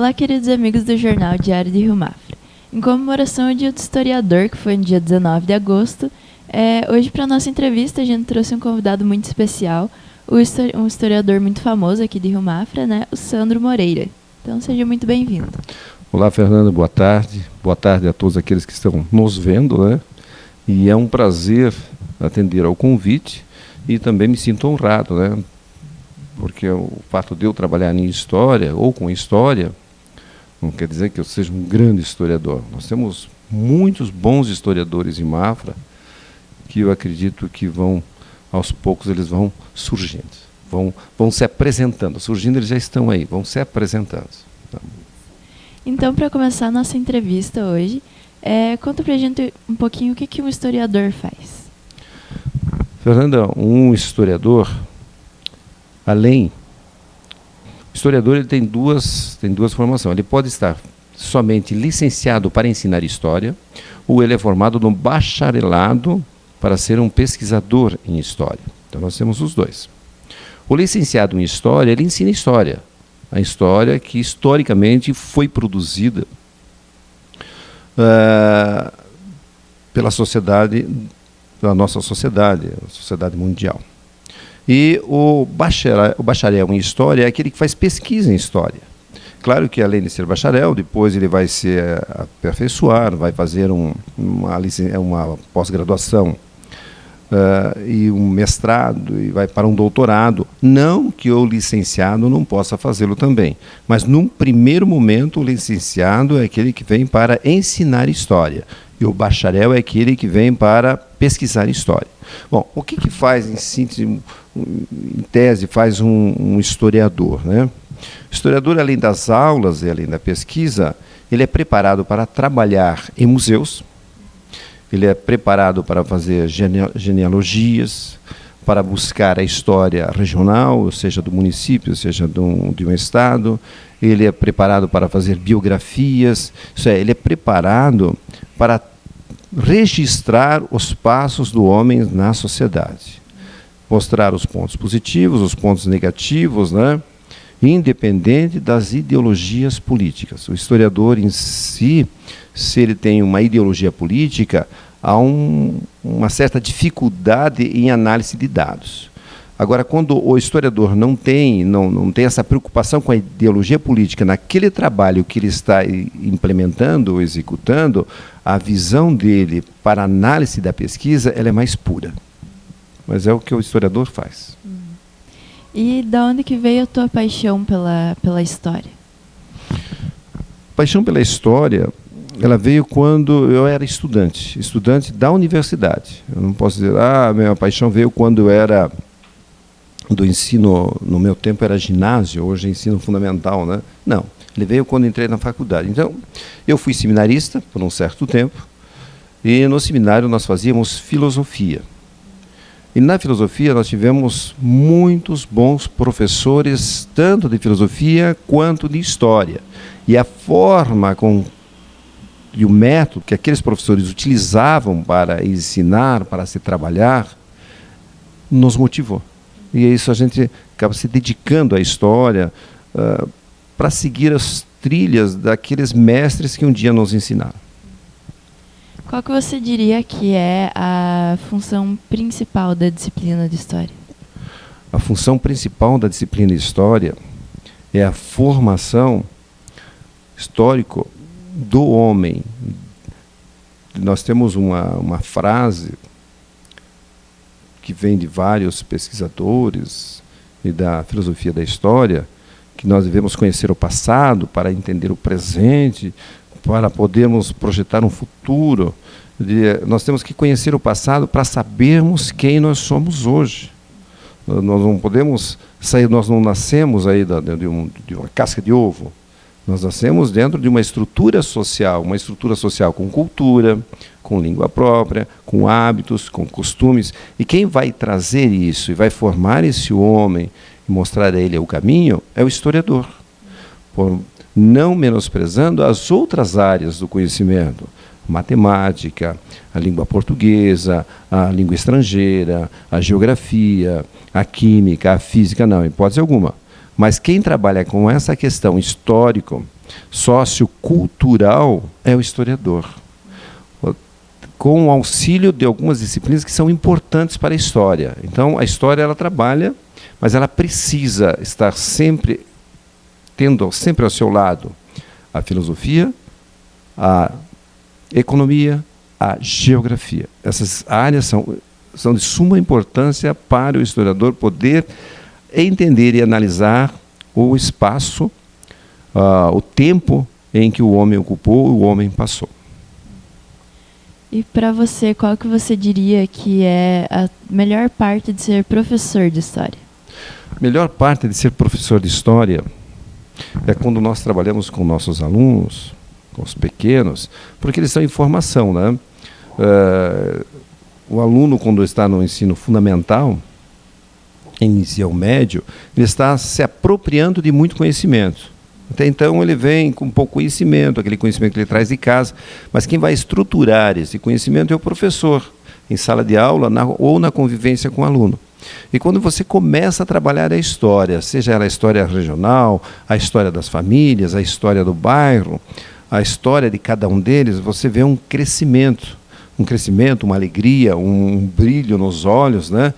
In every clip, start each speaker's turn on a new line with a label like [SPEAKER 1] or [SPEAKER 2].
[SPEAKER 1] Olá, queridos amigos do Jornal Diário de Rio Mafra. Em comemoração ao Dia do Historiador, que foi no dia 19 de agosto, hoje para a nossa entrevista a gente trouxe um convidado muito especial, um historiador muito famoso aqui de Rio Mafra, né, o Sandro Moreira. Então seja muito bem-vindo.
[SPEAKER 2] Olá, Fernanda, boa tarde. Boa tarde a todos aqueles que estão nos vendo, né? E é um prazer atender ao convite e também me sinto honrado, né? Porque o fato de eu trabalhar em história ou com história não quer dizer que eu seja um grande historiador. Nós temos muitos bons historiadores em Mafra que eu acredito que aos poucos eles vão surgindo, vão se apresentando. Surgindo, eles já estão aí, vão se apresentando.
[SPEAKER 1] Então, para começar a nossa entrevista hoje, conta pra gente um pouquinho o que um historiador faz.
[SPEAKER 2] Fernanda, um historiador, o historiador ele tem duas formações. Ele pode estar somente licenciado para ensinar história, ou ele é formado no bacharelado para ser um pesquisador em história. Então nós temos os dois. O licenciado em história, ele ensina história. A história que historicamente foi produzida pela sociedade, pela nossa sociedade, a sociedade mundial. E o bacharel em história é aquele que faz pesquisa em história. Claro que além de ser bacharel, depois ele vai se aperfeiçoar, vai fazer uma pós-graduação e um mestrado, e vai para um doutorado. Não que o licenciado não possa fazê-lo também, mas num primeiro momento o licenciado é aquele que vem para ensinar história, e o bacharel é aquele que vem para pesquisar história. Bom, o que faz, em síntese, em tese, faz um historiador, né? O historiador, além das aulas e além da pesquisa, ele é preparado para trabalhar em museus, ele é preparado para fazer genealogias, para buscar a história regional, seja do município, seja de um estado. Ele é preparado para fazer biografias, isso é, ele é preparado para registrar os passos do homem na sociedade, mostrar os pontos positivos, os pontos negativos, né? Independente das ideologias políticas. O historiador em si, se ele tem uma ideologia política, há uma certa dificuldade em análise de dados. Agora, quando o historiador não tem essa preocupação com a ideologia política naquele trabalho que ele está implementando ou executando, a visão dele para a análise da pesquisa ela é mais pura. Mas é o que o historiador faz.
[SPEAKER 1] E da onde que veio a tua paixão pela história?
[SPEAKER 2] Paixão pela história, ela veio quando eu era estudante da universidade. Eu não posso dizer, minha paixão veio quando eu era do ensino, no meu tempo era ginásio, hoje é ensino fundamental, né? Não, ele veio quando entrei na faculdade. Então, eu fui seminarista por um certo tempo, e no seminário nós fazíamos filosofia. E na filosofia nós tivemos muitos bons professores, tanto de filosofia quanto de história. E a forma e o método que aqueles professores utilizavam para ensinar, para se trabalhar, nos motivou. E é isso, a gente acaba se dedicando à história para seguir as trilhas daqueles mestres que um dia nos ensinaram.
[SPEAKER 1] Qual que você diria que é a função principal da disciplina de História?
[SPEAKER 2] A função principal da disciplina de História é a formação histórica do homem. Nós temos uma frase que vem de vários pesquisadores e da filosofia da história, que nós devemos conhecer o passado para entender o presente, para podermos projetar um futuro. Nós temos que conhecer o passado para sabermos quem nós somos hoje. Nós não podemos sair, nós não nascemos aí de uma casca de ovo. Nós nascemos dentro de uma estrutura social com cultura, com língua própria, com hábitos, com costumes. E quem vai trazer isso e vai formar esse homem e mostrar a ele o caminho é o historiador. Não menosprezando as outras áreas do conhecimento, matemática, a língua portuguesa, a língua estrangeira, a geografia, a química, a física, não, em hipótese alguma. Mas quem trabalha com essa questão histórica, sociocultural é o historiador, com o auxílio de algumas disciplinas que são importantes para a história. Então, a história ela trabalha, mas ela precisa estar sempre tendo sempre ao seu lado a filosofia, a economia, a geografia. Essas áreas são de suma importância para o historiador poder entender e analisar o espaço, o tempo em que o homem ocupou e o homem passou.
[SPEAKER 1] E para você, qual que você diria que é a melhor parte de ser professor de história?
[SPEAKER 2] A melhor parte de ser professor de história é quando nós trabalhamos com nossos alunos, com os pequenos, porque eles estão em formação, né? O aluno, quando está no ensino fundamental, inicial médio, ele está se apropriando de muito conhecimento. Até então ele vem com pouco conhecimento, aquele conhecimento que ele traz de casa, mas quem vai estruturar esse conhecimento é o professor, em sala de aula ou na convivência com o aluno. E quando você começa a trabalhar a história, seja ela a história regional, a história das famílias, a história do bairro, a história de cada um deles, você vê um crescimento, uma alegria, um brilho nos olhos, né?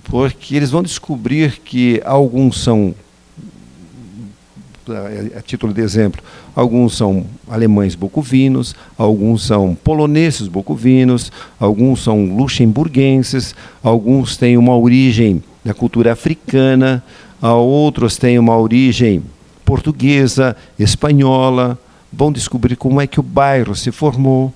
[SPEAKER 2] Porque eles vão descobrir que alguns são, a título de exemplo, alguns são alemães bucovinos, alguns são poloneses bucovinos, alguns são luxemburguenses, alguns têm uma origem da cultura africana, outros têm uma origem portuguesa, espanhola, vão descobrir como é que o bairro se formou,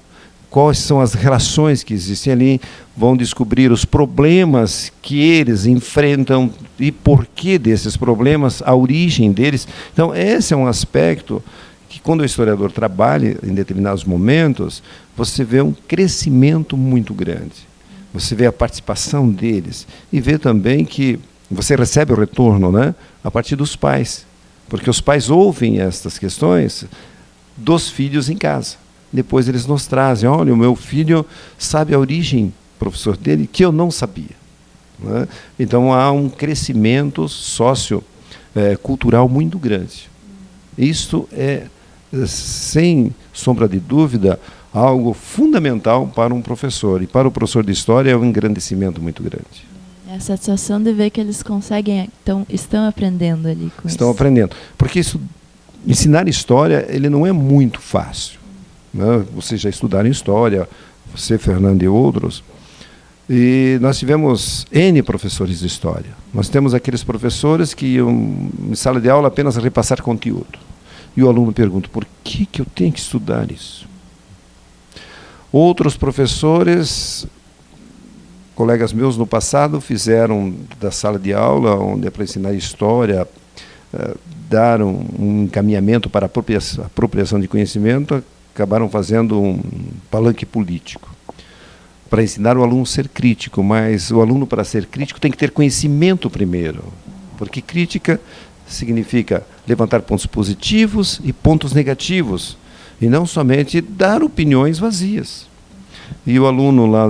[SPEAKER 2] quais são as relações que existem ali, vão descobrir os problemas que eles enfrentam e porquê desses problemas, a origem deles. Então, esse é um aspecto que, quando o historiador trabalha em determinados momentos, você vê um crescimento muito grande. Você vê a participação deles e vê também que você recebe o retorno, né, a partir dos pais, porque os pais ouvem estas questões dos filhos em casa. Depois eles nos trazem, olha, o meu filho sabe a origem, professor dele, que eu não sabia. Né? Então há um crescimento sociocultural muito grande. Isto é, sem sombra de dúvida, algo fundamental para um professor. E para o professor de história é um engrandecimento muito grande.
[SPEAKER 1] É a satisfação de ver que eles conseguem, estão aprendendo ali com isso.
[SPEAKER 2] Estão aprendendo. Porque ensinar história ele não é muito fácil. Né? Vocês já estudaram história, você, Fernando e outros, e nós tivemos N professores de história. Nós temos aqueles professores que iam em sala de aula apenas repassar conteúdo. E o aluno pergunta, por que eu tenho que estudar isso? Outros professores, colegas meus no passado, fizeram da sala de aula, onde é para ensinar história, dar um encaminhamento para a apropriação de conhecimento, acabaram fazendo um palanque político para ensinar o aluno a ser crítico, mas o aluno, para ser crítico, tem que ter conhecimento primeiro, porque crítica significa levantar pontos positivos e pontos negativos, e não somente dar opiniões vazias. E o aluno, lá,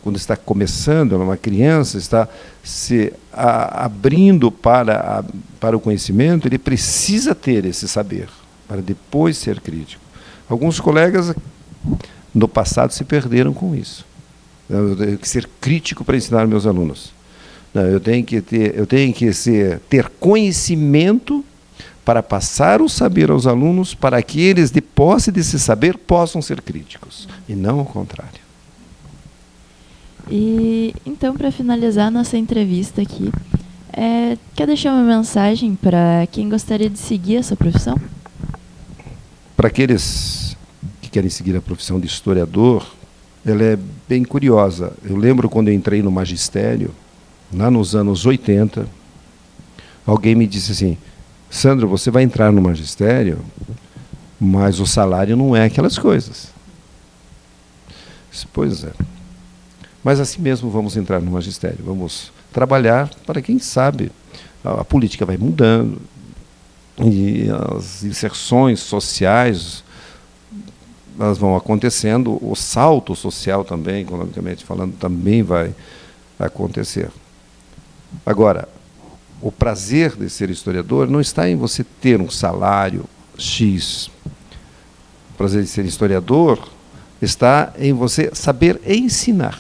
[SPEAKER 2] quando está começando, uma criança, está se abrindo para o conhecimento, ele precisa ter esse saber, para depois ser crítico. Alguns colegas no passado se perderam com isso. Eu tenho que ser crítico para ensinar meus alunos. Não, eu tenho que ter conhecimento para passar o saber aos alunos, para que eles, de posse desse saber, possam ser críticos, e não o contrário.
[SPEAKER 1] E então, para finalizar nossa entrevista aqui, quer deixar uma mensagem para quem gostaria de seguir essa profissão?
[SPEAKER 2] Para aqueles que querem seguir a profissão de historiador, ela é bem curiosa. Eu lembro quando eu entrei no magistério, lá nos anos 80, alguém me disse assim, Sandro, você vai entrar no magistério, mas o salário não é aquelas coisas. Pois é. Mas assim mesmo vamos entrar no magistério, vamos trabalhar para quem sabe. A política vai mudando, e as inserções sociais, elas vão acontecendo, o salto social também, economicamente falando, também vai acontecer. Agora, o prazer de ser historiador não está em você ter um salário X. O prazer de ser historiador está em você saber ensinar.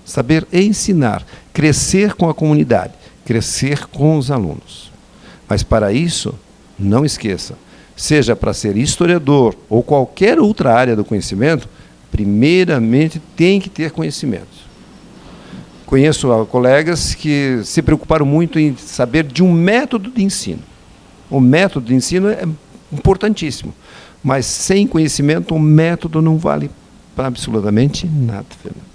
[SPEAKER 2] Saber ensinar, crescer com a comunidade, crescer com os alunos. Mas para isso, não esqueça, seja para ser historiador ou qualquer outra área do conhecimento, primeiramente tem que ter conhecimento. Conheço colegas que se preocuparam muito em saber de um método de ensino. O método de ensino é importantíssimo, mas sem conhecimento o método não vale para absolutamente nada, Fernanda.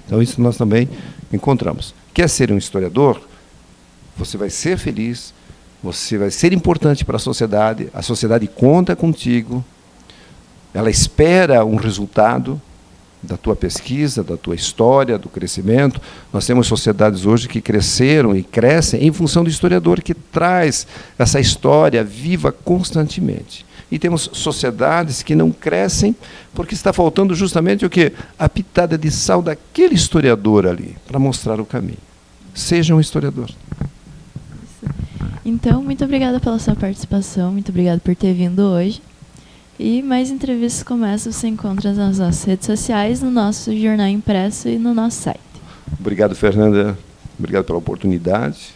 [SPEAKER 2] Então isso nós também encontramos. Quer ser um historiador? Você vai ser feliz, você vai ser importante para a sociedade conta contigo, ela espera um resultado da tua pesquisa, da tua história, do crescimento. Nós temos sociedades hoje que cresceram e crescem em função do historiador que traz essa história viva constantemente. E temos sociedades que não crescem porque está faltando justamente o quê? A pitada de sal daquele historiador ali, para mostrar o caminho. Seja um historiador.
[SPEAKER 1] Então, muito obrigada pela sua participação, muito obrigada por ter vindo hoje. E mais entrevistas como essa você encontra nas nossas redes sociais, no nosso jornal impresso e no nosso site.
[SPEAKER 2] Obrigado, Fernanda. Obrigado pela oportunidade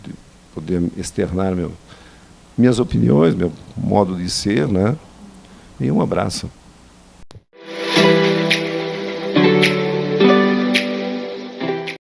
[SPEAKER 2] de poder externar minhas opiniões, meu modo de ser, né? E um abraço.